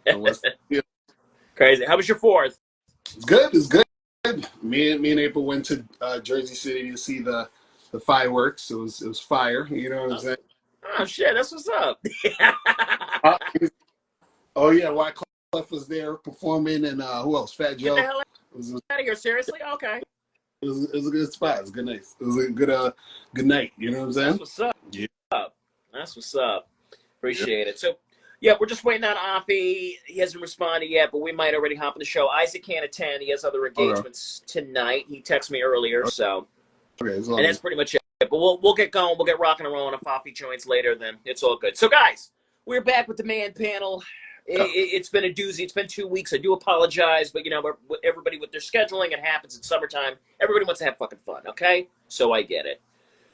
So what's yeah, Crazy. How was your fourth? it's good. It's good. Me and April went to Jersey City to see the fireworks. It was fire. You know what I'm Oh, saying? oh shit, that's what's up. Uh, oh yeah, Wyclef was there performing, and who else? Fat Get the Joe. hell out of here. Seriously? Okay. It was a good spot. It was a good night. It was a good night. You know what I'm That's saying? what's up. Yeah. That's what's up. Yeah. Appreciate it. So, yeah, we're just waiting on Afi. He hasn't responded yet, but we might already hop on the show. Isaac can't attend. He has other Okay. engagements tonight. He texted me earlier, so Okay. It's all and good. that's pretty much it. But we'll get going. We'll get rocking and rolling. If Afi joins later, then it's all good. So, guys, we're back with the man panel. It's been a doozy. It's been 2 weeks. I do apologize, but everybody with their scheduling, it happens in summertime. Everybody wants to have fucking fun, okay? So I get it.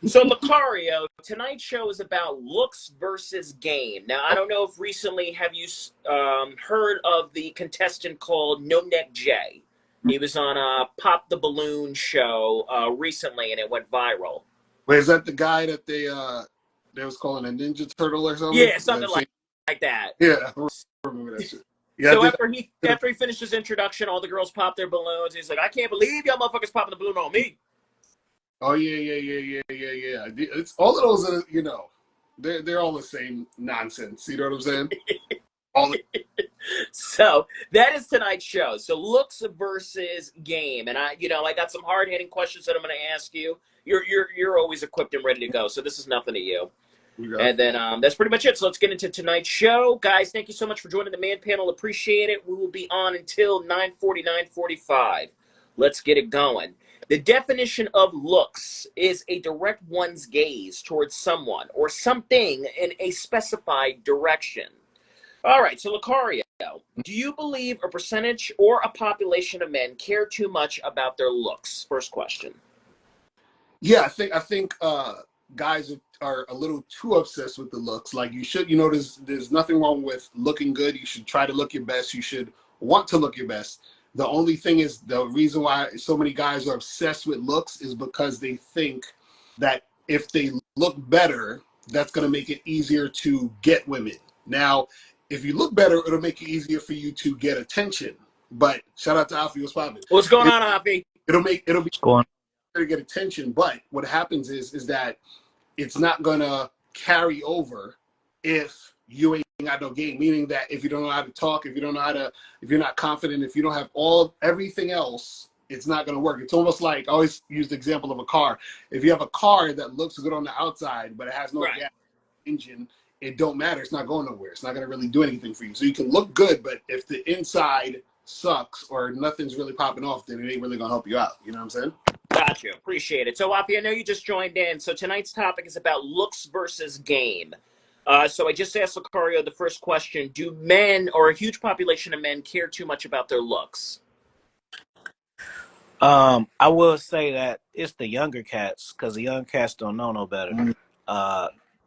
So, Locario, tonight's show is about looks versus game. Now, I don't know if recently have you heard of the contestant called No Neck Jay. He was on a Pop the Balloon show recently, and it went viral. Wait, is that the guy that they was calling a Ninja Turtle or something? Yeah, something like that. Yeah, I remember that shit. Yeah, I So did. after he finished his introduction, all the girls popped their balloons. He's like, I can't believe y'all motherfuckers popping the balloon on me. Oh yeah. It's all of those are, they're all the same nonsense. You know what I'm saying? All So that is tonight's show. So looks versus game, and I got some hard hitting questions that I'm going to ask you. You're always equipped and ready to go. So this is nothing to you. we got. And then that's pretty much it. So let's get into tonight's show. Guys, thank you so much for joining the man panel. Appreciate it. We will be on until 9:40, 9:45. Let's get it going. The definition of looks is a direct one's gaze towards someone or something in a specified direction. All right, so Locario, do you believe a percentage or a population of men care too much about their looks? First question. Yeah, I think guys are a little too obsessed with the looks. Like you should, there's nothing wrong with looking good. You should try to look your best. You should want to look your best. The only thing is the reason why so many guys are obsessed with looks is because they think that if they look better, that's going to make it easier to get women. Now, if you look better, it'll make it easier for you to get attention. But shout out to Alfie, what's popping? What's going on, Afi? It'll be What's going to get attention, but what happens is that it's not gonna carry over if you ain't got no game. Meaning that if you don't know how to talk, if you're not confident, if you don't have everything else, it's not gonna work. It's almost like I always use the example of a car. If you have a car that looks good on the outside but it has no gas engine, it don't matter. It's not going nowhere. It's not gonna really do anything for you. So you can look good, but if the inside sucks or nothing's really popping off, then it ain't really gonna help you out. You know what I'm saying? Gotcha. Appreciate it. So, Afi, I know you just joined in. So tonight's topic is about looks versus game. So I just asked Locario the first question. Do men, or a huge population of men, care too much about their looks? I will say that it's the younger cats because the young cats don't know no better.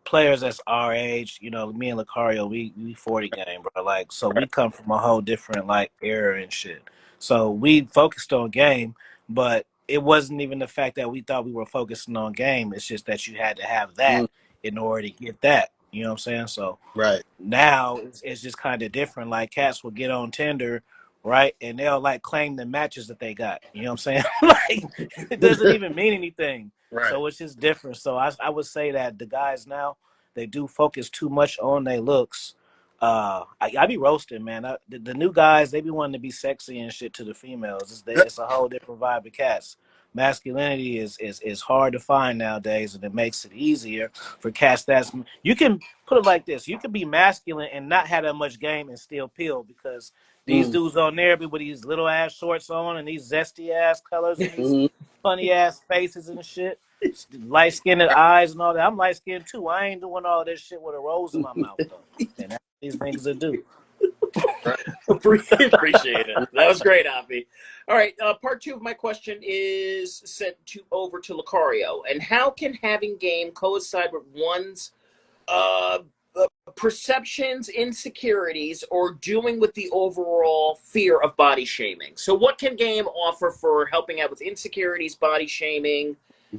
Players that's our age, me and Locario, we 40 game, bro. Like, so we come from a whole different era and shit. So we focused on game, but it wasn't even the fact that we thought we were focusing on game. It's just that you had to have that in order to get that. You know what I'm saying? So Right. now it's just kind of different. Like cats will get on Tinder, right? And they'll claim the matches that they got. You know what I'm saying? It doesn't even mean anything. Right. So it's just different. So I would say that the guys now, they do focus too much on their looks. I be roasting, man. The new guys, they be wanting to be sexy and shit to the females. It's a whole different vibe of cats. Masculinity is hard to find nowadays, and it makes it easier for cats. You can put it like this: you can be masculine and not have that much game and still peel because these dudes on there be with these little ass shorts on and these zesty ass colors and these funny ass faces and shit, light skinned eyes and all that. I'm light skinned too. I ain't doing all this shit with a rose in my mouth though, and that's what these niggas that do. Appreciate it. That was great, Afi. All right, part two of my question is sent over to Locario. And how can having game coincide with one's perceptions, insecurities, or doing with the overall fear of body shaming? So what can game offer for helping out with insecurities, body shaming,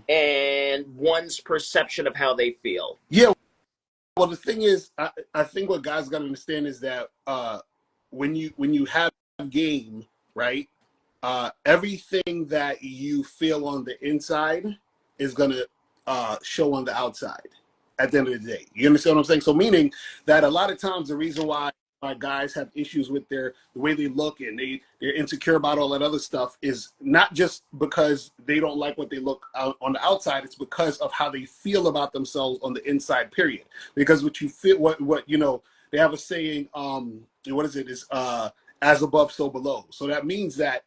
and one's perception of how they feel? Yeah. Well, the thing is, I think what guys got to understand is that when you have game, right? Everything that you feel on the inside is gonna show on the outside at the end of the day. You understand what I'm saying? So meaning that a lot of times the reason why guys have issues with the way they look and they're insecure about all that other stuff is not just because they don't like what they look on the outside. It's because of how they feel about themselves on the inside, period. Because what you feel, what you know, they have a saying, what is it, is as above so below. So that means that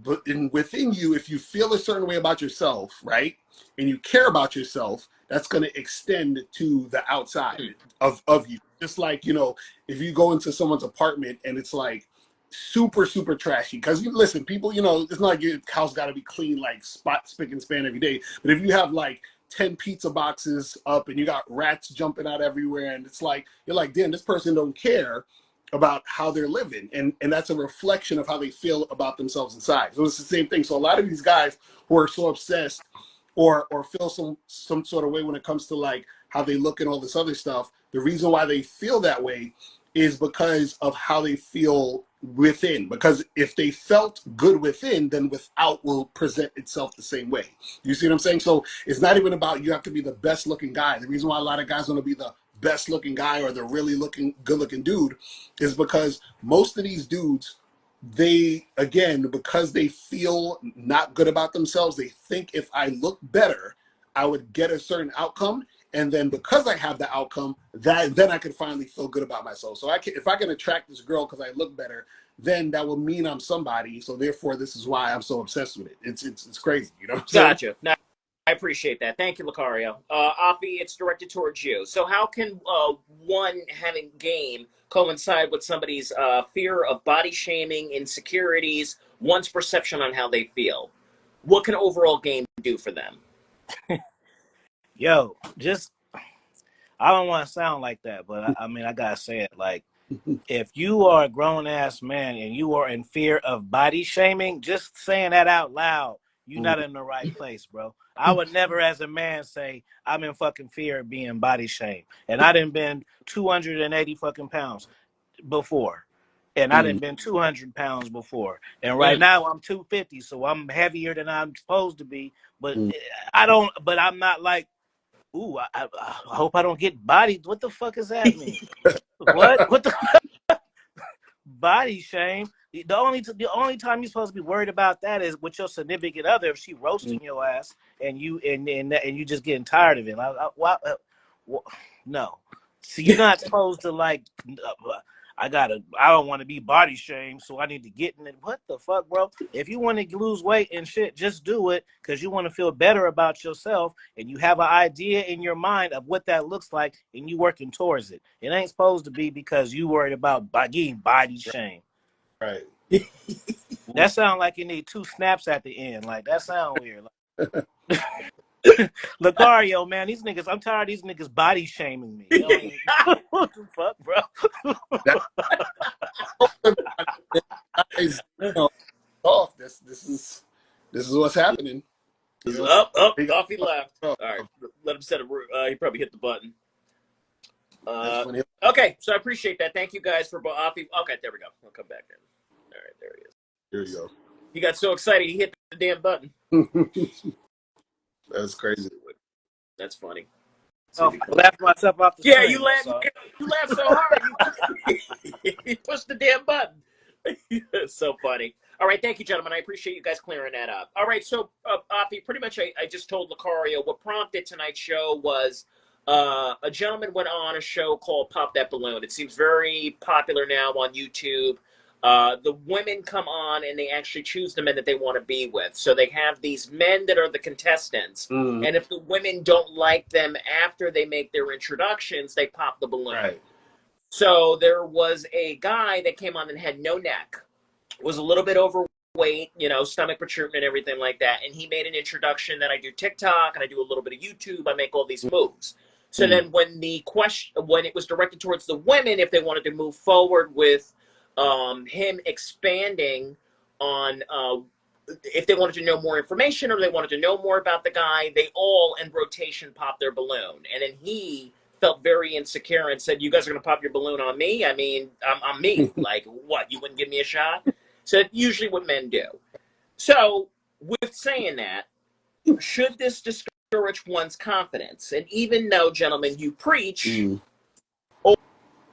within you, if you feel a certain way about yourself, right, and you care about yourself, that's going to extend to the outside of you. Just like, you know, if you go into someone's apartment and it's like super trashy, because listen, people, you know, it's not like your house got to be clean like spick and span every day, but if you have like 10 pizza boxes up and you got rats jumping out everywhere, and it's like, you're like, damn, this person don't care about how they're living, and that's a reflection of how they feel about themselves inside. So it's the same thing. So a lot of these guys who are so obsessed or feel some sort of way when it comes to like how they look and all this other stuff, the reason why they feel that way is because of how they feel within. Because if they felt good within, then without will present itself the same way. You see what I'm saying? So it's not even about you have to be the best looking guy. The reason why a lot of guys want to be the best looking guy or the really good looking dude is because most of these dudes, they, again, because they feel not good about themselves, they think if I look better, I would get a certain outcome. And then because I have the outcome, then I can finally feel good about myself. So if I can attract this girl because I look better, then that will mean I'm somebody. So therefore, this is why I'm so obsessed with it. It's crazy. You know what I'm saying? Gotcha. Now, I appreciate that. Thank you, Locario. Afi, it's directed towards you. So how can one having game coincide with somebody's fear of body shaming, insecurities, one's perception on how they feel? What can overall game do for them? Yo, just I don't want to sound like that, but I mean I gotta say it. Like, if you are a grown ass man and you are in fear of body shaming, just saying that out loud, you're not in the right place, bro. I would never, as a man, say I'm in fucking fear of being body shamed, and I done been 280 fucking pounds before. And I done been 200 pounds before. And right now I'm 250, so I'm heavier than I'm supposed to be. But I'm not like, ooh, I hope I don't get bodied. What the fuck does that mean? What the body shame? The only time you're supposed to be worried about that is with your significant other if she roasting your ass and you just getting tired of it. No. So you're not supposed to like. I don't want to be body shamed, so I need to get in it. What the fuck, bro? If you want to lose weight and shit, just do it because you want to feel better about yourself and you have an idea in your mind of what that looks like and you working towards it. It ain't supposed to be because you worried about getting body shamed. Right. That sound like you need 2 snaps at the end. Like, that sound weird. Locario, man, these niggas, I'm tired of these niggas body shaming me. What the fuck, bro? Guys, you know, off. This is what's happening. You know? Off he left. All right, let him set a. He probably hit the button. Okay, so I appreciate that. Thank you guys for Afi. Okay, there we go. I'll come back in. All right, there he is. Here you go. He got so excited he hit the damn button. That's crazy. That's funny. I laughed myself off the screen. Yeah, you laughed so hard. You pushed the damn button. It's so funny. All right, thank you, gentlemen. I appreciate you guys clearing that up. All right, so Afi, pretty much I just told Locario what prompted tonight's show was a gentleman went on a show called Pop That Balloon. It seems very popular now on YouTube. The women come on and they actually choose the men that they want to be with. So they have these men that are the contestants. And if the women don't like them after they make their introductions, they pop the balloon. Right. So there was a guy that came on and had no neck, was a little bit overweight, you know, stomach protruding and everything like that. And he made an introduction that I do TikTok and I do a little bit of YouTube. I make all these moves. So then when it was directed towards the women, if they wanted to move forward with him expanding on if they wanted to know more information or they wanted to know more about the guy, they all in rotation popped their balloon. And then he felt very insecure and said, "You guys are going to pop your balloon on me? I mean, I'm me. Like, what? You wouldn't give me a shot?" So that's usually what men do. So, with saying that, should this discourage one's confidence? And even though, gentlemen, you preach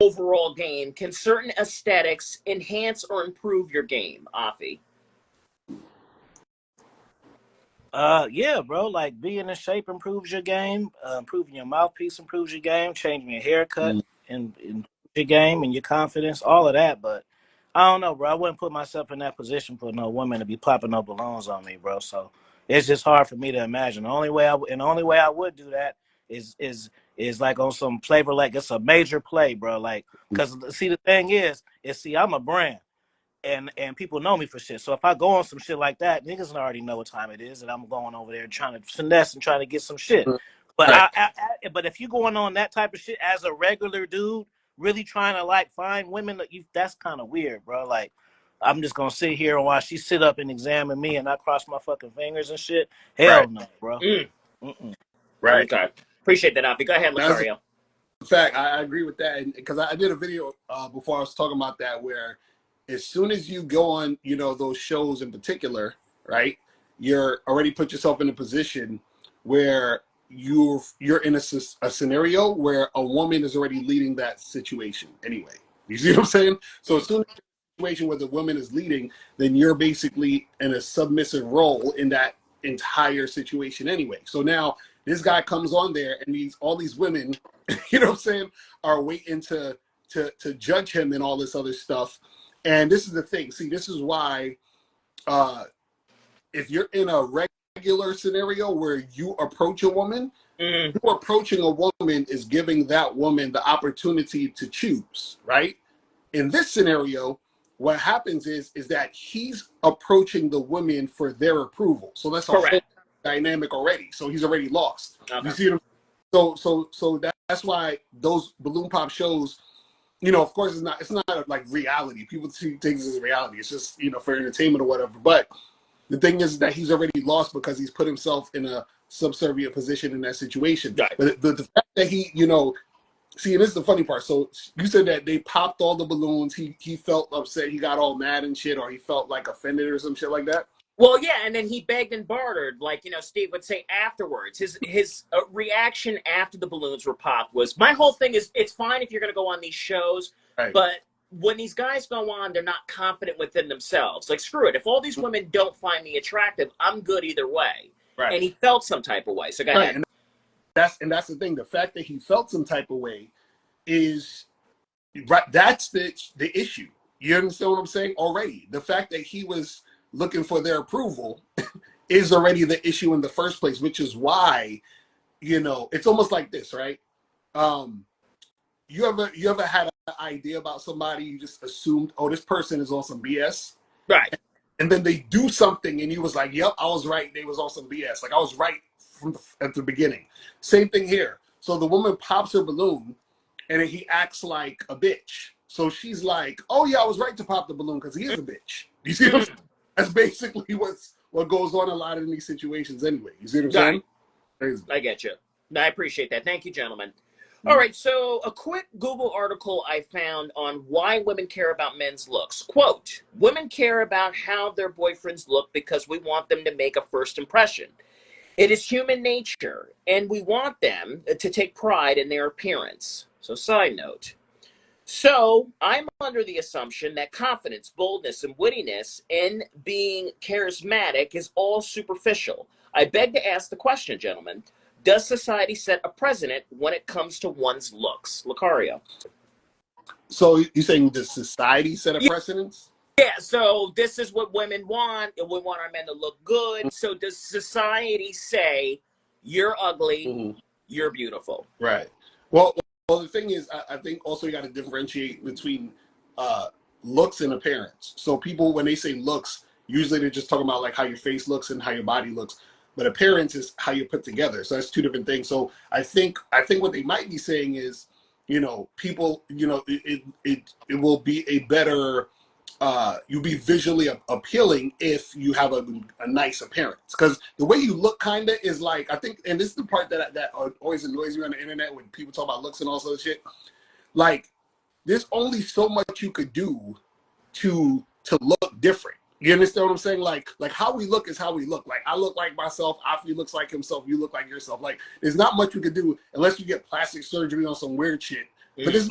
overall game, can certain aesthetics enhance or improve your game, Afi? Yeah, bro. Like being in shape improves your game. Improving your mouthpiece improves your game. Changing your haircut and your game and your confidence, all of that. But I don't know, bro. I wouldn't put myself in that position for no woman to be popping no balloons on me, bro. So it's just hard for me to imagine. The only way I would do that is like on some flavor, like it's a major play, bro. Like, cause see the thing is see I'm a brand. And people know me for shit. So if I go on some shit like that, niggas already know what time it is, and I'm going over there trying to finesse and trying to get some shit. But Right. but if you going on that type of shit as a regular dude, really trying to like find women, that's kind of weird, bro. Like I'm just gonna sit here and watch she sit up and examine me, and I cross my fucking fingers and shit. Hell no, bro. Right. Okay. Appreciate that, Afi. Go ahead, Locario. In fact, I agree with that, because I did a video before I was talking about that, where as soon as you go on, those shows in particular, right, you're already put yourself in a position where you're in a scenario where a woman is already leading that situation anyway. You see what I'm saying? So as soon as you're in a situation where the woman is leading, then you're basically in a submissive role in that entire situation anyway. So now this guy comes on there, and all these women, you know what I'm saying, are waiting to judge him and all this other stuff. And this is the thing. See, this is why if you're in a regular scenario where you approach a woman, you approaching a woman is giving that woman the opportunity to choose, right? In this scenario, what happens is that he's approaching the women for their approval. So that's a whole dynamic already. So he's already lost. You see what I'm saying? So that's why those balloon pop shows, of course it's not like reality. People see things as reality. It's just, for entertainment or whatever. But the thing is that he's already lost because he's put himself in a subservient position in that situation. Right. But the fact that he, see, and this is the funny part. So you said that they popped all the balloons. He felt upset. He got all mad and shit, or he felt like offended or some shit like that. Well, yeah, and then he begged and bartered, like, Steve would say afterwards. His reaction after the balloons were popped was, my whole thing is, it's fine if you're going to go on these shows, but when these guys go on, they're not confident within themselves. Like, screw it. If all these women don't find me attractive, I'm good either way. Right. And he felt some type of way. So go ahead. And that's the thing. The fact that he felt some type of way is right. That's the issue. You understand what I'm saying? Already, the fact that he was looking for their approval is already the issue in the first place, which is why, it's almost like this, right? You ever had an idea about somebody, you just assumed, oh, this person is on some BS, right? And then they do something, and you was like, yep, I was right. They was on some BS. Like I was right at the beginning. Same thing here. So the woman pops her balloon, and then he acts like a bitch. So she's like, oh yeah, I was right to pop the balloon because he is a bitch. You see what I'm saying? That's basically what goes on a lot in these situations anyway. You see what I'm saying? Crazy. I get you. I appreciate that. Thank you, gentlemen. All right, so a quick Google article I found on why women care about men's looks. Quote, women care about how their boyfriends look because we want them to make a first impression. It is human nature, and we want them to take pride in their appearance. So side note. So I'm under the assumption that confidence, boldness, and wittiness in being charismatic is all superficial. I beg to ask the question, gentlemen, does society set a precedent when it comes to one's looks? Locario. So you're saying does society set a precedent? Yeah, so this is what women want, and we want our men to look good. So does society say, you're ugly, you're beautiful? Right. Well, the thing is, I think also you got to differentiate between looks and appearance. So people, when they say looks, usually they're just talking about like how your face looks and how your body looks. But appearance is how you're put together. So that's two different things. So I think what they might be saying is, people, it will be a better you be visually appealing if you have a nice appearance. Because the way you look kind of is like, I think, and this is the part that always annoys me on the internet when people talk about looks and all sorts of shit. Like, there's only so much you could do to look different. You understand what I'm saying? Like how we look is how we look. Like, I look like myself, Afi looks like himself, you look like yourself. Like, there's not much you could do unless you get plastic surgery on some weird shit. But this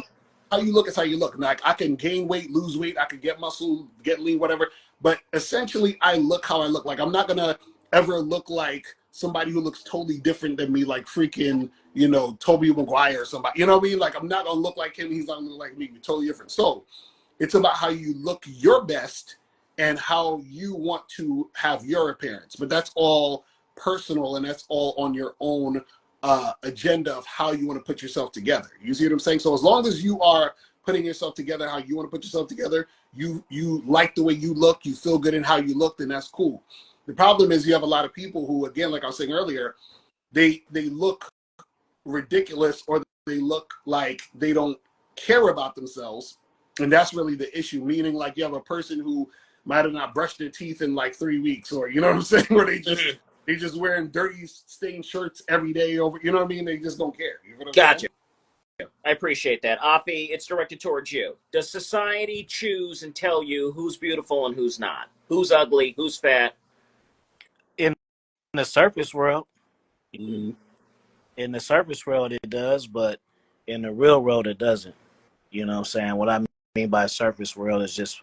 how you look is how you look. Like, I can gain weight, lose weight, I can get muscle, get lean, whatever. But essentially, I look how I look. Like, I'm not gonna ever look like somebody who looks totally different than me, like freaking, you know, Tobey Maguire or somebody. You know what I mean? Like, I'm not gonna look like him. He's not gonna look like me. We're totally different. So it's about how you look your best and how you want to have your appearance. But that's all personal, and that's all on your own agenda of how you want to put yourself together. You see what I'm saying? So as long as you are putting yourself together how you want to put yourself together, you like the way you look, you feel good in how you look, then that's cool. The problem is you have a lot of people who, again, like I was saying earlier, they look ridiculous, or they look like they don't care about themselves. And that's really the issue. Meaning, like, you have a person who might have not brushed their teeth in like 3 weeks, or, you know what I'm saying? Where they just wearing dirty stained shirts every day over, you know what I mean? They just don't care. You know what I'm saying? I appreciate that. Afi, it's directed towards you. Does society choose and tell you who's beautiful and who's not? Who's ugly? Who's fat? In the surface world, in the surface world, it does, but in the real world, it doesn't. You know what I'm saying? What I mean by surface world is just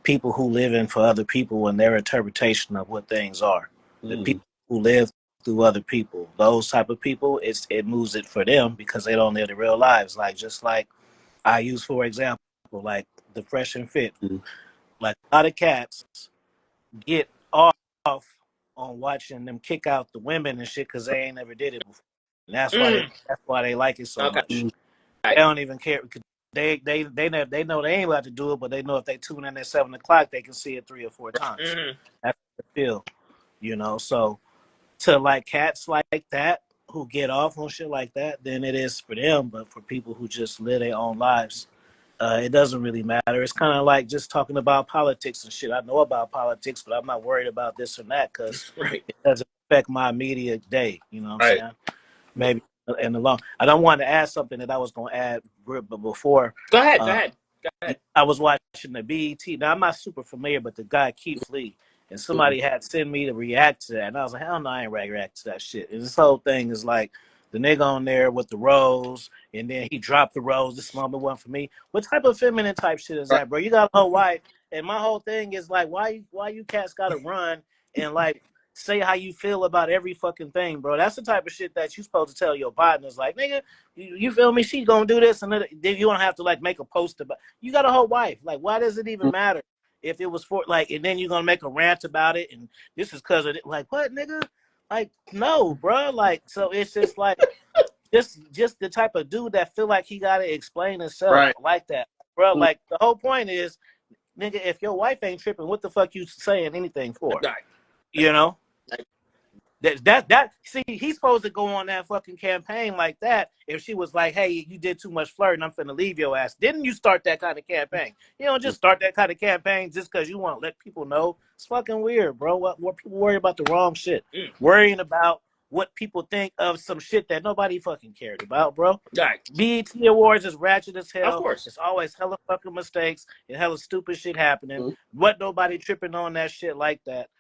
people who live in for other people and their interpretation of what things are. The people who live through other people, those type of people, it moves it for them because they don't live the real lives. Like, just like I use, for example, like the Fresh and Fit. Like, a lot of cats get off on watching them kick out the women and shit because they ain't never did it before. And that's why they like it so much. They don't even care. They know they ain't allowed to do it, but they know if they tune in at 7 o'clock, they can see it 3 or 4 times. That's the feel, you know. So to like cats like that who get off on shit like that, then it is for them. But for people who just live their own lives, it doesn't really matter. It's kind of like just talking about politics and shit. I know about politics, but I'm not worried about this or that because it doesn't affect my immediate day. You know what I'm saying? Maybe in the long. I don't want to add something that I was going to add, but before. Go ahead. I was watching the BET. Now, I'm not super familiar, but the guy Keith Lee, and somebody had sent me to react to that. And I was like, hell no, I ain't react to that shit. And this whole thing is like the nigga on there with the rose, and then he dropped the rose. This moment wasn't for me. What type of feminine type shit is that, bro? You got a whole wife. And my whole thing is like, why you cats got to run and like say how you feel about every fucking thing, bro? That's the type of shit that you supposed to tell your partners. Like, nigga, you feel me? She's going to do this. And then you don't have to like make a post about. You got a whole wife. Like, why does it even matter? If it was for like, and then you're gonna make a rant about it, and this is because of it. Like, what, nigga? Like, no, bro. Like, so it's just like, just the type of dude that feel like he gotta explain himself like that, bro. Like, the whole point is, nigga, if your wife ain't tripping, what the fuck you saying anything for? You know? That see, he's supposed to go on that fucking campaign like that if she was like, hey, you did too much flirting, I'm finna leave your ass. Didn't you start that kind of campaign? You don't just start that kind of campaign just because you want to let people know. It's fucking weird, bro. What people worry about the wrong shit. Worrying about what people think of some shit that nobody fucking cared about, bro. BET Awards is ratchet as hell. Of course. It's always hella fucking mistakes and hella stupid shit happening. What nobody tripping on that shit like that.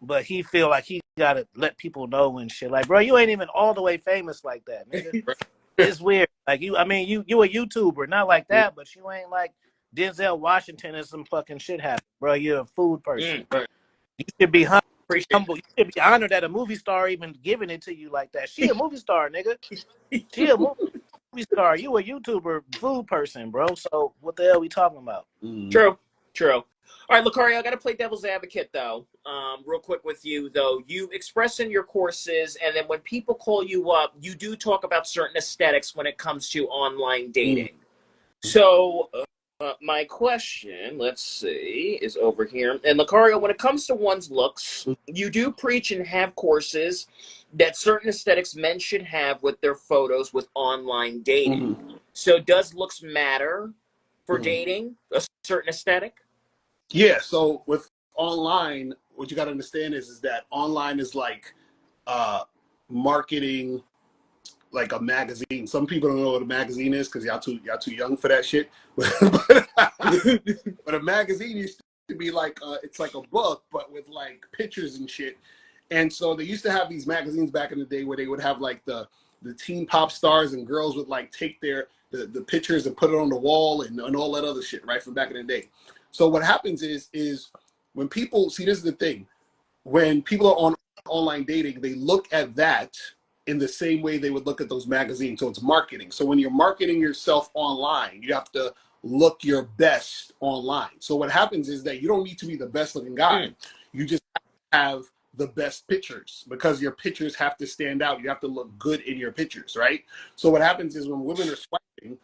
But he feel like he gotta let people know and shit. Like, bro, you ain't even all the way famous like that, nigga. It's weird. Like, you a YouTuber, not like that, but you ain't like Denzel Washington and some fucking shit happen, bro. You're a food person. You should be humble. You should be honored that a movie star even giving it to you like that. She a movie star, nigga. She a movie star. You a YouTuber, food person, bro. So what the hell we talking about? True. All right, Locario, I got to play devil's advocate, though, real quick with you, though. You express in your courses, and then when people call you up, you do talk about certain aesthetics when it comes to online dating. So my question, let's see, is over here. And Locario, when it comes to one's looks, you do preach and have courses that certain aesthetics men should have with their photos with online dating. So does looks matter for dating, a certain aesthetic? Yeah. So with online, what you got to understand is that online is like marketing like a magazine. Some people don't know what a magazine is because y'all too young for that shit. But a magazine used to be like it's like a book, but with like pictures and shit. And so they used to have these magazines back in the day where they would have like the teen pop stars and girls would like take the pictures and put it on the wall and all that other shit, right, from back in the day. So what happens is when people see, this is the thing, when people are on online dating, they look at that in the same way they would look at those magazines. So it's marketing. So when you're marketing yourself online, you have to look your best online. So what happens is that you don't need to be the best looking guy. You just have the best pictures because your pictures have to stand out. You have to look good in your pictures, right? So what happens is when women are swiping,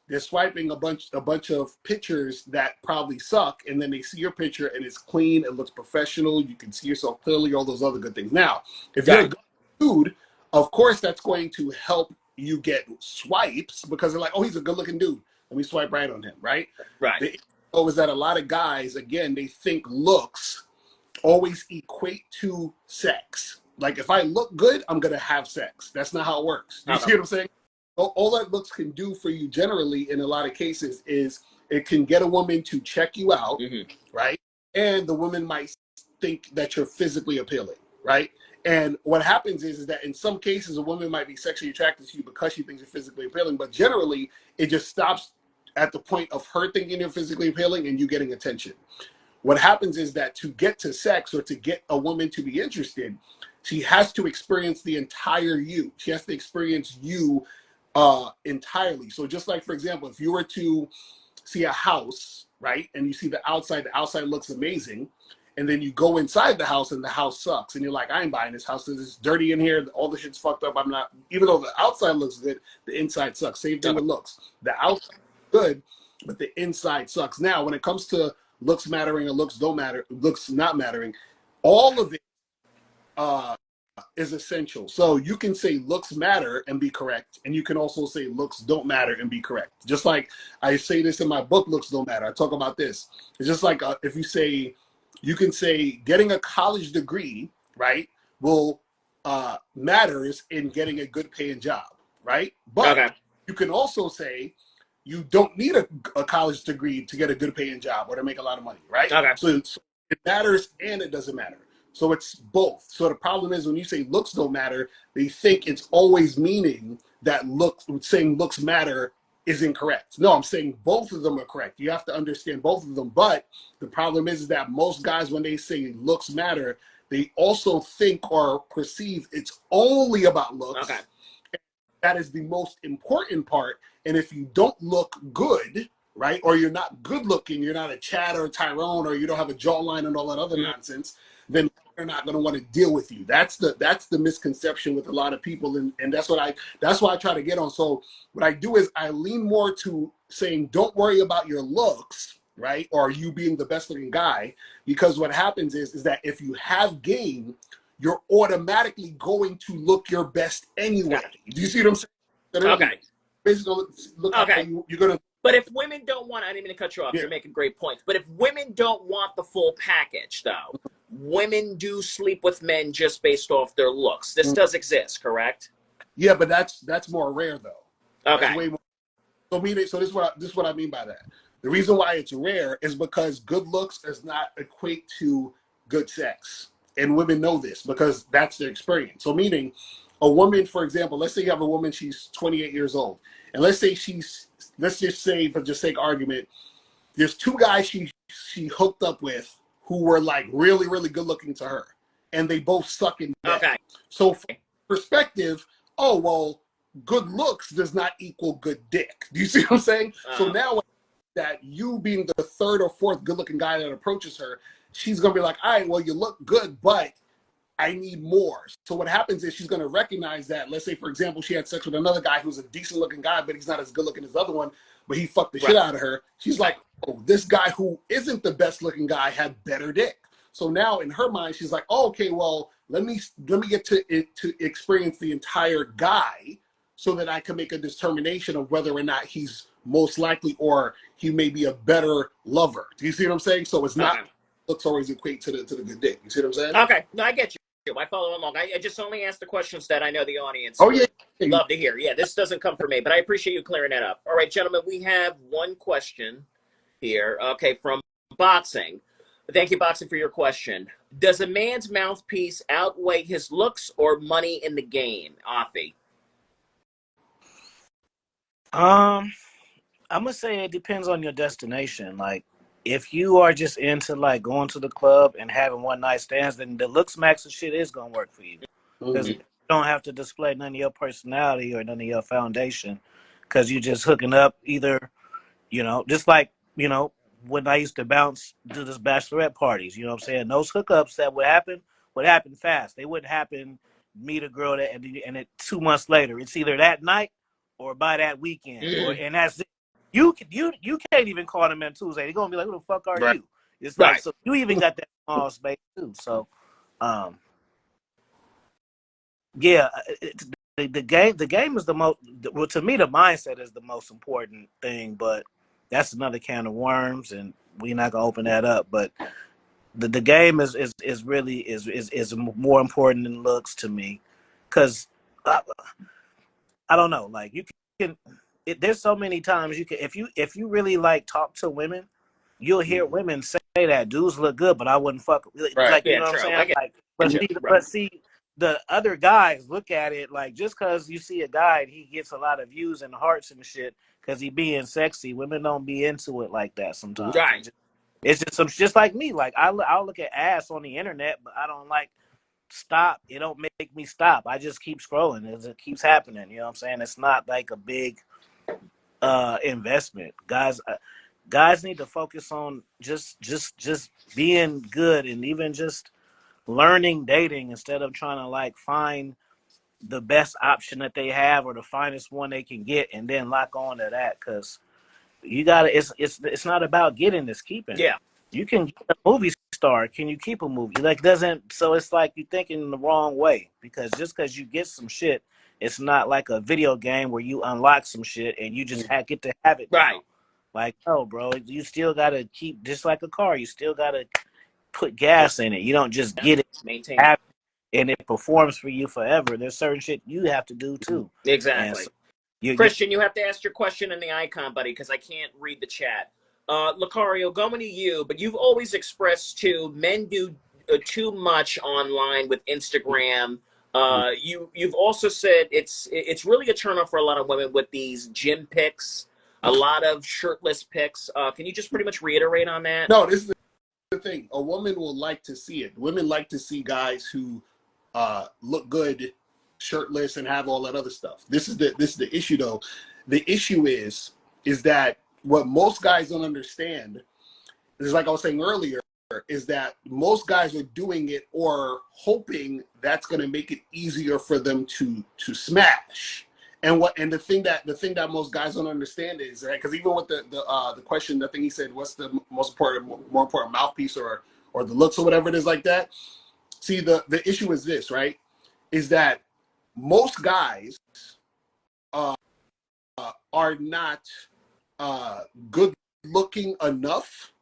they're swiping a bunch of pictures that probably suck, and then they see your picture and it's clean, it looks professional, you can see yourself clearly, all those other good things. Now, if you're a good dude, of course that's going to help you get swipes because they're like, oh, he's a good looking dude. Let me swipe right on him, right? Right. The issue is that a lot of guys, again, they think looks always equate to sex. Like if I look good, I'm gonna have sex. That's not how it works. You see what I'm saying? All that looks can do for you generally in a lot of cases is it can get a woman to check you out, right? And the woman might think that you're physically appealing, right? And what happens is that in some cases a woman might be sexually attracted to you because she thinks you're physically appealing, but generally it just stops at the point of her thinking you're physically appealing and you getting attention. What happens is that to get to sex or to get a woman to be interested, she has to experience the entire you. She has to experience you entirely. So just like, for example, if you were to see a house, right, and you see the outside looks amazing, and then you go inside the house and the house sucks, and you're like, I ain't buying this house. It's dirty in here. All the shit's fucked up. I'm not, even though the outside looks good, the inside sucks. Same thing with looks. The outside is good, but the inside sucks. Now, when it comes to looks mattering and looks don't matter, looks not mattering, all of it is essential. So you can say looks matter and be correct, and you can also say looks don't matter and be correct. Just like I say this in my book, looks don't matter. I talk about this. It's just like if you say, you can say getting a college degree, right, will matters in getting a good paying job, right? But you can also say you don't need a college degree to get a good paying job or to make a lot of money, right? So it matters and it doesn't matter. So it's both. So the problem is when you say looks don't matter, they think it's always meaning that saying looks matter is incorrect. No, I'm saying both of them are correct. You have to understand both of them. But the problem is that most guys, when they say looks matter, they also think or perceive it's only about looks. That is the most important part. And if you don't look good, right, or you're not good looking, you're not a Chad or a Tyrone, or you don't have a jawline and all that other nonsense, then they're not going to want to deal with you. That's the misconception with a lot of people, and that's why I try to get on. So what I do is I lean more to saying don't worry about your looks, right, or you being the best looking guy, because what happens is that if you have game, you're automatically going to look your best anyway. Do you see what I'm saying? Basically, look how you're gonna. But if women don't want, I didn't mean to cut you off. You're making great points. But if women don't want the full package, though, women do sleep with men just based off their looks. This does exist, correct? Yeah, but that's more rare, though. Okay. Way more. So this is what I mean by that. The reason why it's rare is because good looks does not equate to good sex, and women know this because that's their experience. So meaning, a woman, for example, let's say you have a woman, she's 28 years old, and let's just say for just sake of argument, there's two guys she hooked up with who were like really, really good looking to her, and they both suck in bed. So from perspective, oh well, good looks does not equal good dick. Do you see what I'm saying? So now that you being the third or fourth good looking guy that approaches her, she's gonna be like, all right, well, you look good, but I need more. So what happens is she's going to recognize that, let's say, for example, she had sex with another guy who's a decent looking guy, but he's not as good looking as the other one, but he fucked the shit out of her. She's like, oh, this guy who isn't the best looking guy had better dick. So now in her mind, she's like, oh, okay, well, let me get to experience the entire guy so that I can make a determination of whether or not he's most likely, or he may be a better lover. Do you see what I'm saying? So it's not looks always equate to the good dick. You see what I'm saying? Okay, no, I get you. I follow along. I just only ask the questions that I know the audience Yeah. would love to hear. Yeah, this doesn't come from me, but I appreciate you clearing that up. All right, gentlemen, we have one question here. Okay, from Boxing. Thank you, Boxing, for your question. Does a man's mouthpiece outweigh his looks or money in the game, Afi? I'm gonna say it depends on your destination. Like, if you are just into like going to the club and having one night stands, then the looks max and shit is gonna work for you, because you don't have to display none of your personality or none of your foundation, because you're just hooking up either, just like, when I used to do this bachelorette parties, you know what I'm saying? Those hookups that would happen fast. They wouldn't happen, meet a girl and it 2 months later. It's either that night or by that weekend, and that's it. You can't even call them in Tuesday. They're gonna be like, "Who the fuck are you?" It's like, so you even got that small space too. So, yeah, the game is the most. Well, to me, the mindset is the most important thing. But that's another can of worms, and we're not gonna open that up. But the game is really more important than looks to me, because I don't know. Like, you can. There's so many times you can, if you really like talk to women, you'll hear women say that dudes look good, but I wouldn't fuck. Like, you know what I'm saying? Like, but see, the other guys look at it like, just because you see a guy and he gets a lot of views and hearts and shit because he being sexy, women don't be into it like that sometimes. Right. It's just like me. Like, I'll look at ass on the internet, but I don't like stop. It don't make me stop. I just keep scrolling as it keeps happening. You know what I'm saying? It's not like a big investment. Guys need to focus on just being good, and even just learning dating, instead of trying to like find the best option that they have or the finest one they can get and then lock on to that. Because you gotta, it's not about getting, it's keeping. Yeah. You can get a movie star. Can you keep a movie? Like, doesn't, so it's like you're thinking the wrong way, because just because you get some shit, it's not like a video game where you unlock some shit and you just get to have it. Right. Now. Like, no, bro, you still got to keep, just like a car, you still got to put gas in it. You don't just get it, maintain it, and it performs for you forever. There's certain shit you have to do too. Exactly. So, Christian, you have to ask your question in the icon, buddy, because I can't read the chat. Locario, going to you, but you've always expressed too, men do too much online with Instagram. You've also said it's really a turn off for a lot of women with these gym pics, a lot of shirtless pics. Can you just pretty much reiterate on that? No, this is the thing. A woman will like to see it. Women like to see guys who look good shirtless and have all that other stuff. This is the issue, though. The issue is that what most guys don't understand is, like I was saying earlier, is that most guys are doing it or hoping that's going to make it easier for them to smash. And the thing that most guys don't understand is, right, because even with the question, I think he said, what's the more important mouthpiece or the looks or whatever it is like that. See, the issue is this, right, is that most guys are not good looking enough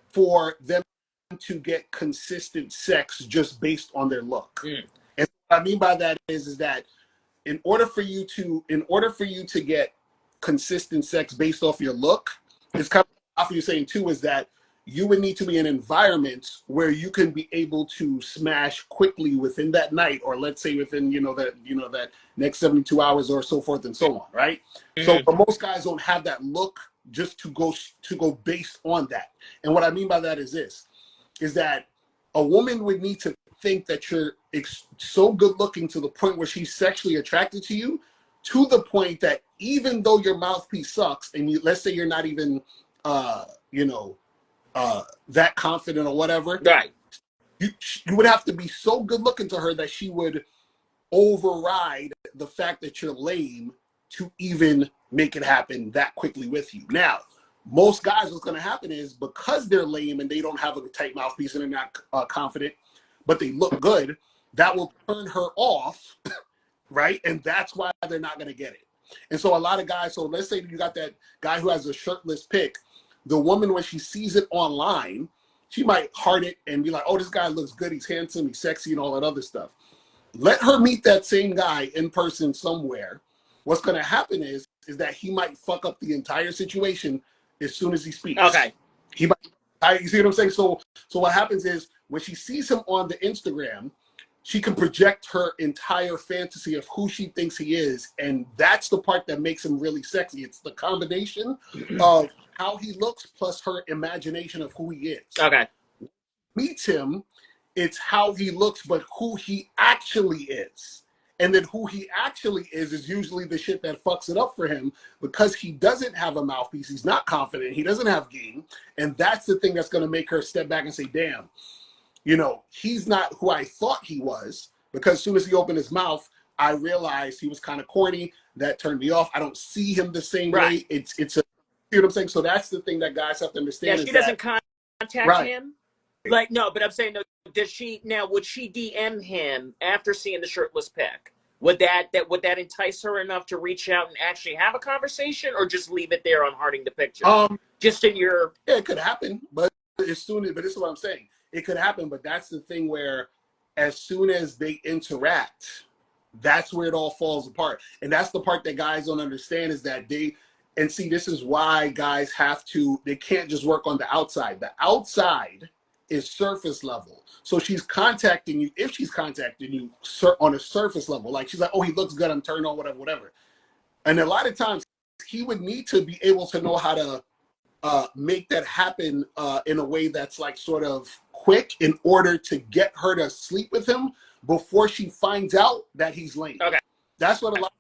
for them to get consistent sex just based on their look. And what I mean by that is that in order for you to get consistent sex based off your look, it's kind of what you're saying too, is that you would need to be in an environment where you can be able to smash quickly within that night, or let's say within that next 72 hours or so forth and so on, right? So, but most guys don't have that look just to go based on that. And what I mean by that is this, is that a woman would need to think that you're so good looking to the point where she's sexually attracted to you, to the point that even though your mouthpiece sucks and let's say you're not even that confident or whatever, right? You would have to be so good looking to her that she would override the fact that you're lame to even make it happen that quickly with you. Now, most guys, what's going to happen is, because they're lame and they don't have a tight mouthpiece and they're not confident, but they look good, that will turn her off, right? And that's why they're not going to get it. And so a lot of guys, so let's say you got that guy who has a shirtless pic. The woman, when she sees it online, she might heart it and be like, oh, this guy looks good. He's handsome. He's sexy and all that other stuff. Let her meet that same guy in person somewhere. What's going to happen is that he might fuck up the entire situation as soon as he speaks. Okay. He might, you see what I'm saying? So what happens is when she sees him on the Instagram, she can project her entire fantasy of who she thinks he is. And that's the part that makes him really sexy. It's the combination of how he looks plus her imagination of who he is. Okay. Meets him, it's how he looks, but who he actually is. And then who he actually is usually the shit that fucks it up for him because he doesn't have a mouthpiece. He's not confident. He doesn't have game. And that's the thing that's going to make her step back and say, damn, you know, he's not who I thought he was, because as soon as he opened his mouth, I realized he was kind of corny. That turned me off. I don't see him the same way. It's a, you know what I'm saying? So that's the thing that guys have to understand. Yeah, she doesn't contact him. Like, no, but I'm saying, no, would she DM him after seeing the shirtless pic? Would that entice her enough to reach out and actually have a conversation, or just leave it there on hearting the picture? Just in your... Yeah, it could happen, but this is what I'm saying. It could happen, but that's the thing where as soon as they interact, that's where it all falls apart. And that's the part that guys don't understand, is that this is why guys they can't just work on the outside. The outside is surface level. So she's contacting you, if she's contacting you on a surface level, like she's like, oh, he looks good, I'm turned on, whatever. And a lot of times he would need to be able to know how to make that happen in a way that's like sort of quick in order to get her to sleep with him before she finds out that he's lame. Okay. That's what a lot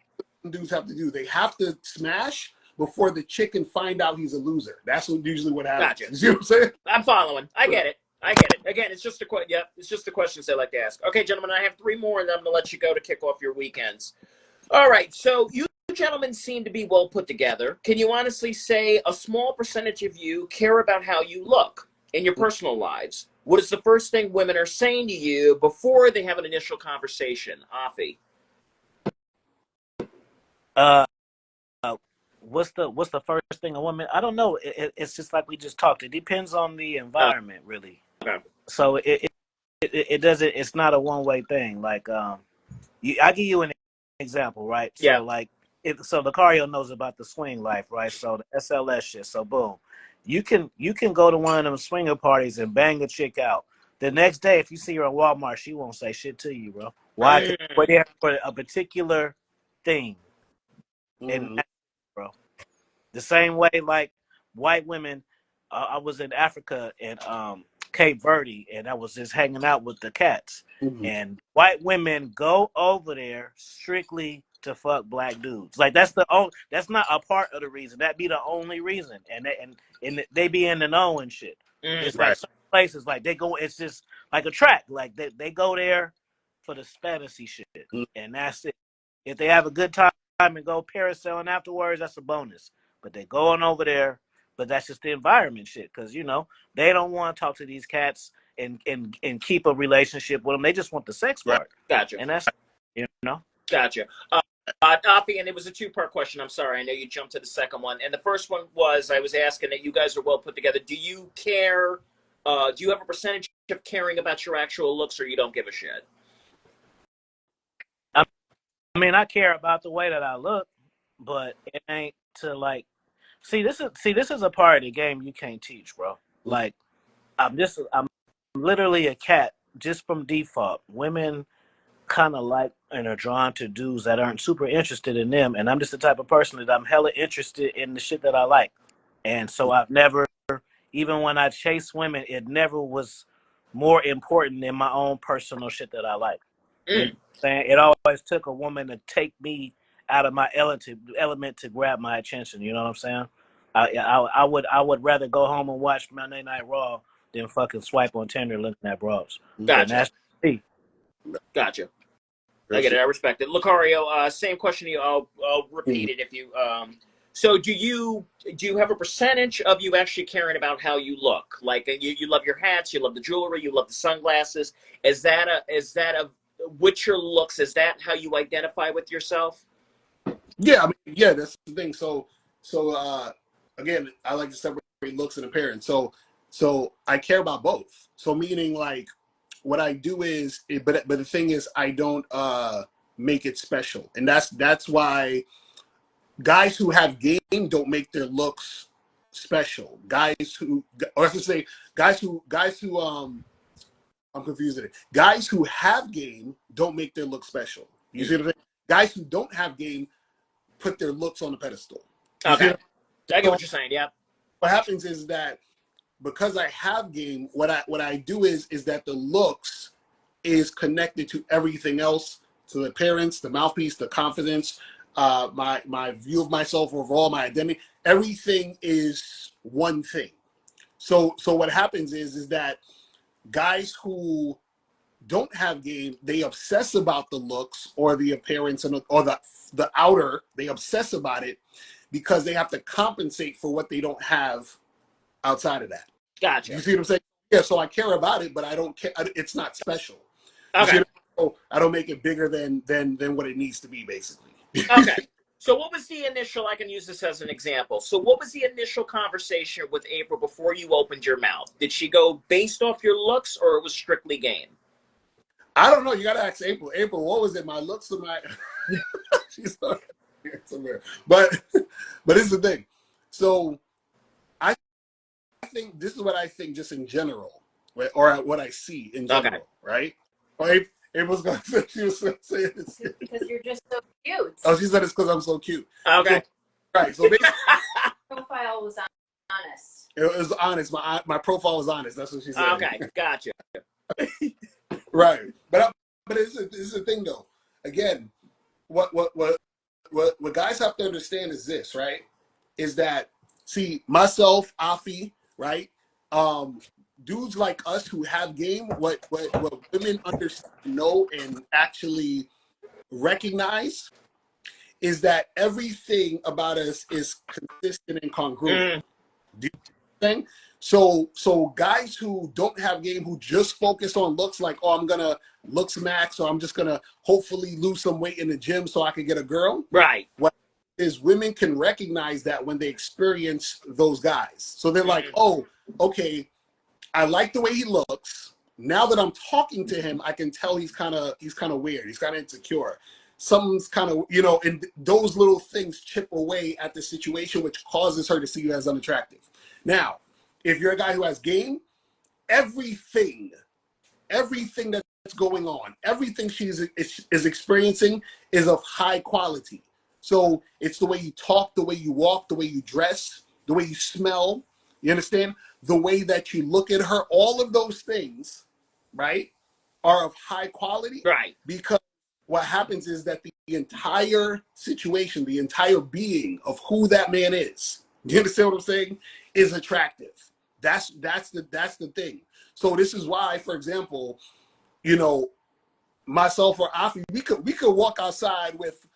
of dudes have to do. They have to smash before the chick can find out he's a loser. That's usually what happens. Gotcha. You see what I'm saying? I'm following. I get it. Again, it's just it's just the questions I like to ask. Okay, gentlemen, I have 3 more, and then I'm going to let you go to kick off your weekends. All right, so you gentlemen seem to be well put together. Can you honestly say a small percentage of you care about how you look in your personal lives? What is the first thing women are saying to you before they have an initial conversation? Afi? What's the first thing a woman? I don't know. It's just like we just talked. It depends on the environment, really. Okay. So it doesn't. It's not a one-way thing. Like I give you an example, right? So yeah. Like so Locario knows about the swing life, right? So the SLS shit. So boom, you can go to one of them swinger parties and bang a chick out. The next day, if you see her in Walmart, she won't say shit to you, bro. Why? 'Cause we're there for a particular thing. And bro, the same way like white women. I was in Africa and Cape Verde, and I was just hanging out with the cats. And white women go over there strictly to fuck black dudes. Like that's not a part of the reason. That'd be the only reason. And they be in the know and shit. It's like some places like they go. It's just like a track. Like they go there for the fantasy shit, and that's it. If they have a good time and go parasailing afterwards, that's a bonus. But they going over there. But that's just the environment shit, because you know they don't want to talk to these cats and keep a relationship with them. They just want the sex part. Gotcha. And that's Gotcha. Afi, and it was a 2-part question. I'm sorry, I know you jumped to the second one. And the first one was I was asking that you guys are well put together. Do you care? Do you have a percentage of caring about your actual looks, or you don't give a shit? I mean, I care about the way that I look, but it ain't to like. See, this is a part of the game you can't teach, bro. Like, I'm literally a cat just from default. Women kind of like and are drawn to dudes that aren't super interested in them, and I'm just the type of person that I'm hella interested in the shit that I like. And so I've never, even when I chase women, it never was more important than my own personal shit that I like. You know what I'm saying? It always took a woman to take me out of my element to grab my attention. You know what I'm saying? I would rather go home and watch Monday Night Raw than fucking swipe on Tinder looking at bras. Gotcha. And that's me. Gotcha. I get it. I respect it. Locario, same question to you. I'll repeat it if you. So do you have a percentage of you actually caring about how you look? Like you love your hats, you love the jewelry, you love the sunglasses. Is that with your looks? Is that how you identify with yourself? Yeah, I mean, yeah, that's the thing. So again, I like to separate looks and appearance. So I care about both. So meaning like what I do is, but the thing is, I don't make it special, and that's why guys who have game don't make their looks special. Guys who, or I should say, guys who I'm confused. Guys who have game don't make their look special. You see what I'm saying? Guys who don't have game put their looks on the pedestal. You Okay, I get so what you're saying. Yeah. what happens is that because I have game, what I do is that the looks is connected to everything else, to the appearance, the mouthpiece, the confidence, my view of myself overall, my identity. Everything is one thing. So what happens is that guys who don't have game, they obsess about the looks or the appearance or the outer. They obsess about it because they have to compensate for what they don't have outside of that. Gotcha. You see what I'm saying? Yeah. So I care about it, but I don't care. It's not special. Okay. I don't make it bigger than what it needs to be, basically. Okay. So what was the initial, I can use this as an example. So what was the initial conversation with April before you opened your mouth? Did she go based off your looks or it was strictly game? I don't know. You got to ask April. April, what was it? My looks or my... She's somewhere. But this is the thing. So I think this is what I think just in general, right? Or what I see in general, right? Or April's going to say, she was going to say this. Because you're just so cute. Oh, she said it's because I'm so cute. Okay. So, right. So basically, Profile was honest. it was honest. My profile was honest. That's what she said. Okay. Gotcha. Right. But this is the thing though. Again, what guys have to understand is this, right? Is that, see, myself, Afi, right? Dudes like us who have game, what women understand, know, and actually recognize is that everything about us is consistent and congruent. Do you think? So guys who don't have game, who just focus on looks, like, oh, I'm gonna looks max, or I'm just gonna hopefully lose some weight in the gym so I can get a girl. Right. What is, women can recognize that when they experience those guys. So they're like, oh, okay, I like the way he looks. Now that I'm talking to him, I can tell he's kind of weird. He's kind of insecure. Something's kind of, and those little things chip away at the situation, which causes her to see you as unattractive. Now, if you're a guy who has game, everything that's going on, everything is experiencing is of high quality. So it's the way you talk, the way you walk, the way you dress, the way you smell, you understand? The way that you look at her, all of those things, right, are of high quality. Right. Because what happens is that the entire situation, the entire being of who that man is, you understand what I'm saying, is attractive. That's the thing. So this is why, for example, myself or Afi, we could walk outside with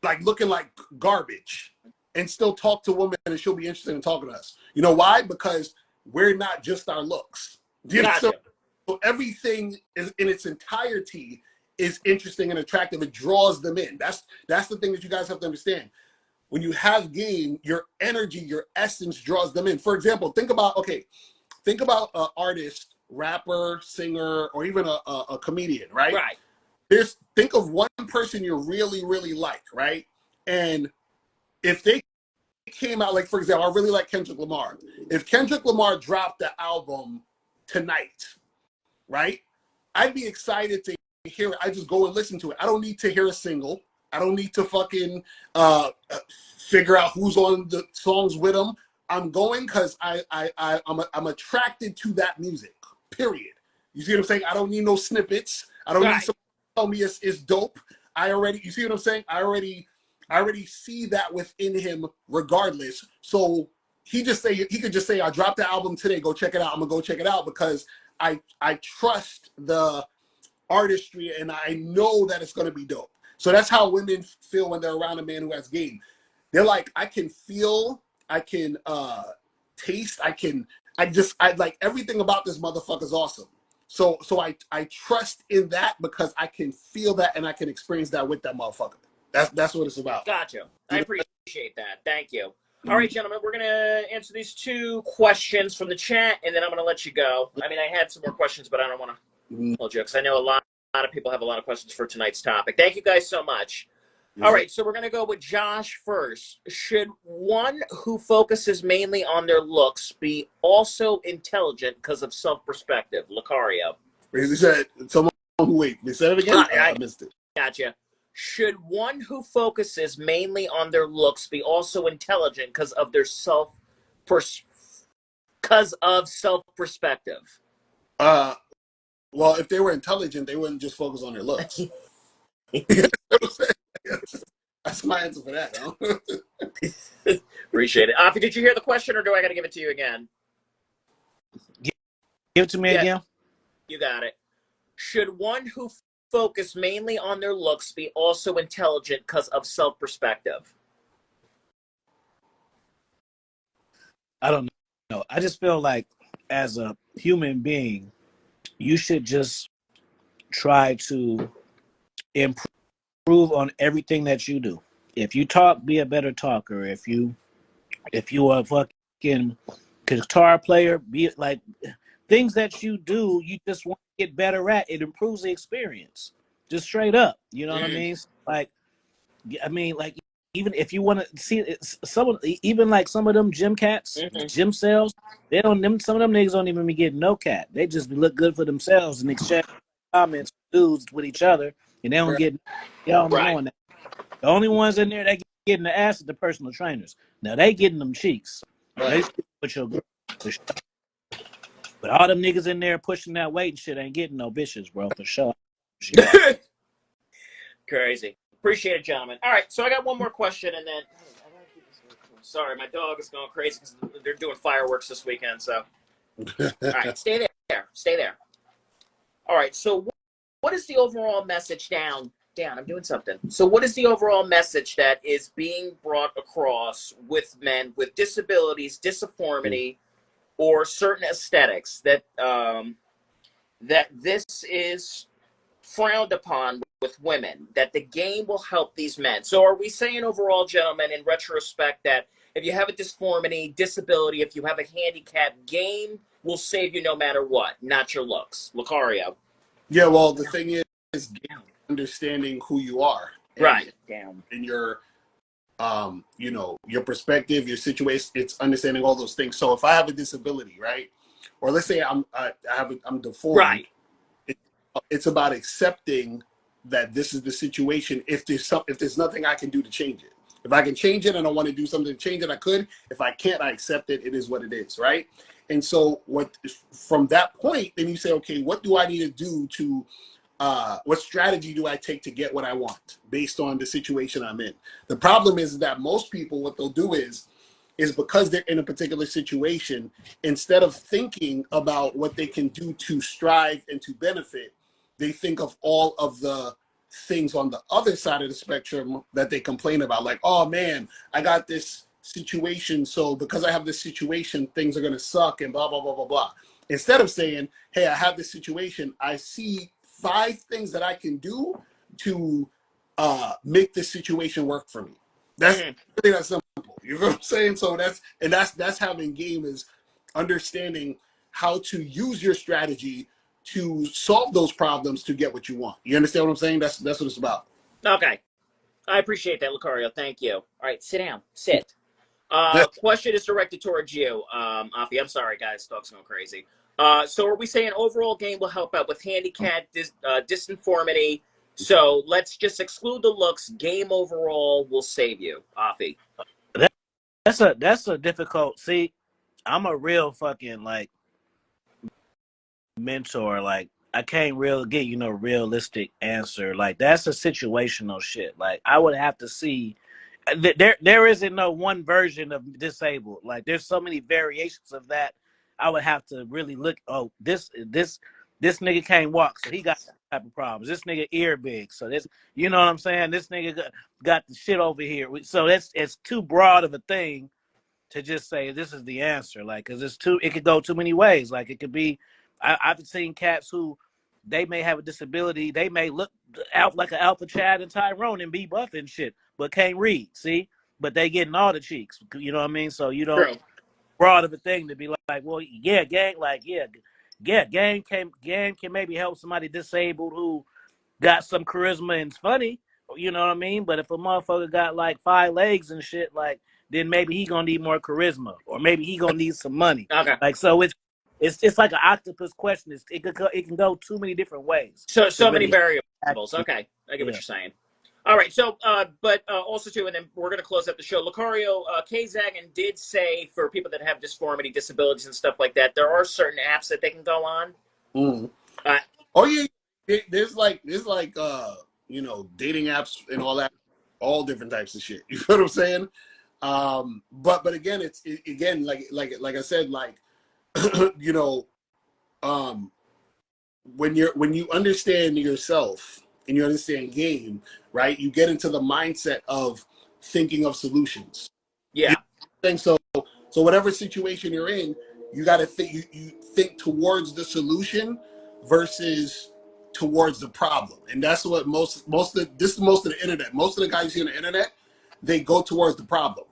like looking like garbage and still talk to a woman and she'll be interested in talking to us. You know why? Because we're not just our looks. Gotcha. So everything is in its entirety is interesting and attractive. It draws them in. That's the thing that you guys have to understand. When you have game, your energy, your essence draws them in. For example, think about an artist, rapper, singer, or even a comedian, right? Right. Think of one person you really, really like, right? And if they came out, like, for example, I really like Kendrick Lamar. If Kendrick Lamar dropped the album tonight, right? I'd be excited to hear it. I just go and listen to it. I don't need to hear a single. I don't need to fucking figure out who's on the songs with him. I'm going because I'm attracted to that music, period. You see what I'm saying? I don't need no snippets. I don't need someone to tell me it's dope. You see what I'm saying? I already see that within him regardless. So he could just say, I dropped the album today, go check it out. I'm gonna go check it out because I trust the artistry and I know that it's gonna be dope. So that's how women feel when they're around a man who has game. They're like, I can feel, I can taste, I like everything about this motherfucker's awesome. So I trust in that because I can feel that and I can experience that with that motherfucker. That's what it's about. Gotcha. I You know? appreciate that. Thank you. All right, gentlemen, we're going to answer these 2 questions from the chat, and then I'm going to let you go. I mean, I had some more questions, but I don't want to hold you because I know a lot of people have a lot of questions for tonight's topic. Thank you guys so much. All right, so we're going to go with Josh first. Should one who focuses mainly on their looks be also intelligent because of self-perspective? Locario. He said someone who wait. They said it again. I missed it. Gotcha. Should one who focuses mainly on their looks be also intelligent because of their self-perspective? Well, if they were intelligent, they wouldn't just focus on their looks. That's my answer for that. Huh? Appreciate it. Afi, did you hear the question, or do I got to give it to you again? Give it to me again. You got it. Should one who focus mainly on their looks be also intelligent because of self-perspective? I don't know. I just feel like as a human being, you should just try to improve on everything that you do. If you talk, be a better talker. If you are a fucking guitar player, be like things that you do, you just want to get better at. It improves the experience. Just straight up. You know what I mean? Like even if you want to see even like some of them gym cats, gym cells, some of them niggas don't even be getting no cat. They just look good for themselves and exchange comments dudes with each other, and they don't get knowing that. The only ones in there that getting the ass is the personal trainers. Now they getting them cheeks. They put your girl, but all them niggas in there pushing that weight and shit ain't getting no bitches, bro, for sure. Crazy. Appreciate it, gentlemen. All right, so I got one more question, and then sorry, my dog is going crazy because they're doing fireworks this weekend. So, all right, stay there. All right, so what is the overall message down? I'm doing something. So what is the overall message that is being brought across with men with disabilities, disformity, or certain aesthetics that that this is frowned upon with women, that the game will help these men? So are we saying overall, gentlemen, in retrospect, that if you have a disformity, disability, if you have a handicap, game will save you no matter what, not your looks? Locario. Yeah, well, the thing is understanding who you are. Right. And your, your perspective, your situation, it's understanding all those things. So if I have a disability, right? Or let's say I'm deformed. Right. It's about accepting that this is the situation. If there's nothing I can do to change it. If I can change it and I want to do something to change it, I could. If I can't, I accept it. It is what it is, right? And so from that point, then you say, okay, what do I need to do to, what strategy do I take to get what I want based on the situation I'm in? The problem is that most people, what they'll do is because they're in a particular situation, instead of thinking about what they can do to strive and to benefit, they think of all of the things on the other side of the spectrum that they complain about. Like, oh man, I got this situation, so because I have this situation, things are gonna suck and blah, blah, blah, blah, blah. Instead of saying, hey, I have this situation, I see 5 things that I can do to make this situation work for me. That's really that simple. You know what I'm saying? So that's having game, is understanding how to use your strategy to solve those problems to get what you want. You understand what I'm saying? That's what it's about. Okay. I appreciate that, Locario. Thank you. All right, sit down. Sit. Question is directed towards you, Afi. I'm sorry, guys. Dog's going crazy. So are we saying overall game will help out with handicap, disconformity? So let's just exclude the looks. Game overall will save you, Afi. That's a difficult. See, I'm a real fucking like mentor. Like I can't really get realistic answer. Like that's a situational shit. Like I would have to see. There isn't no one version of disabled. Like there's so many variations of that. I would have to really look. Oh, this nigga can't walk, so he got that type of problems. This nigga ear big, so this, you know what I'm saying. This nigga got the shit over here. So it's too broad of a thing to just say this is the answer. Like, cause it could go too many ways. Like it could be. I've seen cats who they may have a disability. They may look out like an Alpha Chad and Tyrone and be buff and shit, but can't read. See, but they getting all the cheeks. You know what I mean? So you don't True. broad of a thing to be like, well, yeah, gang, like gang can maybe help somebody disabled who got some charisma and's funny. You know what I mean? But if a motherfucker got like 5 legs and shit, like then maybe he gonna need more charisma, or maybe he gonna need some money. Okay. Like so, it's like an octopus question. It can go too many different ways. So many Really variables. Okay, I get what you're saying. All right, so but also too, and then we're going to close out the show. Locario, K-Zagan did say for people that have dysphoria, disabilities, and stuff like that, there are certain apps that they can go on. Mm. Oh yeah, there's like you know, dating apps and all that, all different types of shit. You know what I'm saying? But again, it's again like I said, like you know, when you understand yourself and you understand game, right? You get into the mindset of thinking of solutions. Yeah. You think so whatever situation you're in, you got to think you think towards the solution versus towards the problem. And that's what most of the internet, most of the guys here on the internet, they go towards the problem.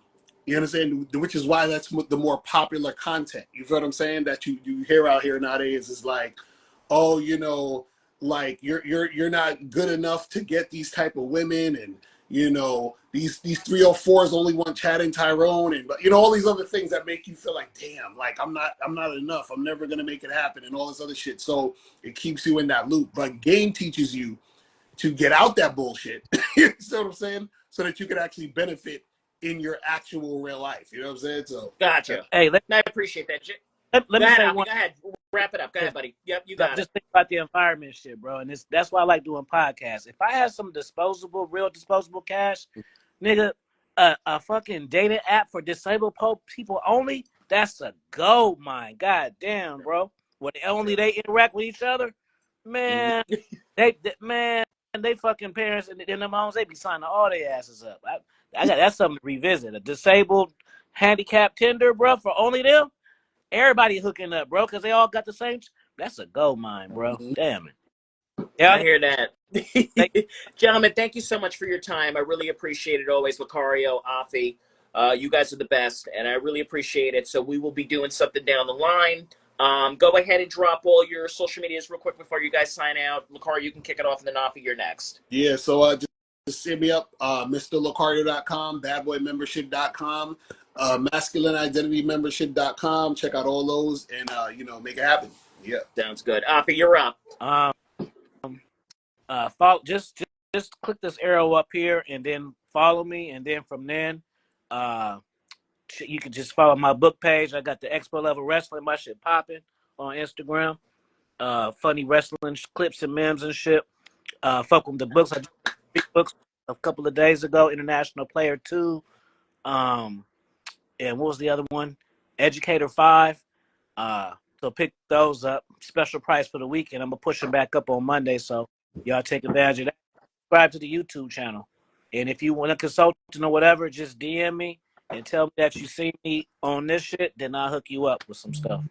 You understand? Which is why that's the more popular content. You feel what I'm saying? That you hear out here nowadays is like, oh, you know, like you're not good enough to get these type of women, and you know these 304s only want Chad and Tyrone, and but you know all these other things that make you feel like, damn, like I'm not enough. I'm never gonna make it happen, and all this other shit. So it keeps you in that loop. But game teaches you to get out that bullshit. You know what I'm saying? So that you can actually benefit in your actual real life. You know what I'm saying? So Gotcha. Hey, I appreciate that. let Go me ahead, say Alfie, one. go ahead. Wrap it up. Go ahead, buddy. Yep, you got Just it. think about the environment shit, bro. And that's why I like doing podcasts. If I had some real disposable cash, nigga, a fucking dating app for disabled people only, that's a gold mine. God damn, bro. When they interact with each other, man, they fucking parents and them moms, they be signing all their asses up. That's something to revisit. A disabled handicap Tinder, bro, for only them. Everybody hooking up, bro, because they all got the same. That's a gold mine, bro. Damn it. Yeah, I hear that. Gentlemen, thank you so much for your time. I really appreciate it always. Locario, Afi, you guys are the best, and I really appreciate it. So we will be doing something down the line. Go ahead and drop all your social medias real quick before you guys sign out. Locario, you can kick it off, and then Afi, you're next. Yeah, so just hit me up, MrLocario.com, badboymembership.com, masculineidentitymembership.com. Check out all those and, you know, make it happen. Yeah. Sounds good. Afi, you're up. Follow, just click this arrow up here and then follow me, and then from then, you can just follow my book page. I got the Expo Level Wrestling, my shit popping on Instagram. Funny wrestling clips and memes and shit. Fuck with the books. I did 3 books a couple of days ago. International Player 2. And what was the other one? Educator 5. So pick those up. Special price for the weekend. I'm gonna push them back up on Monday, so y'all take advantage of that. Subscribe to the YouTube channel. And if you want a consultant or whatever, just DM me and tell me that you see me on this shit, then I'll hook you up with some stuff.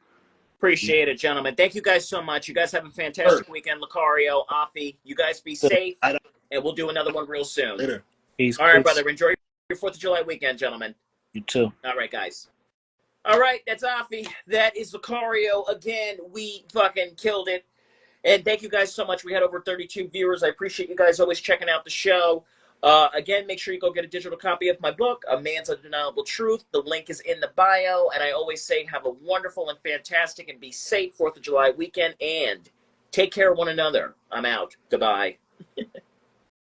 Appreciate it, gentlemen. Thank you guys so much. You guys have a fantastic weekend. Locario, Afi, you guys be safe, and we'll do another one real soon. Later. Peace. All right, brother. Enjoy your 4th of July weekend, gentlemen. You too. All right, guys. All right, that's Afi. That is Locario. Again, we fucking killed it. And thank you guys so much. We had over 32 viewers. I appreciate you guys always checking out the show. Again, make sure you go get a digital copy of my book, A Man's Undeniable Truth. The link is in the bio. And I always say have a wonderful and fantastic and be safe 4th of July weekend. And take care of one another. I'm out. Goodbye.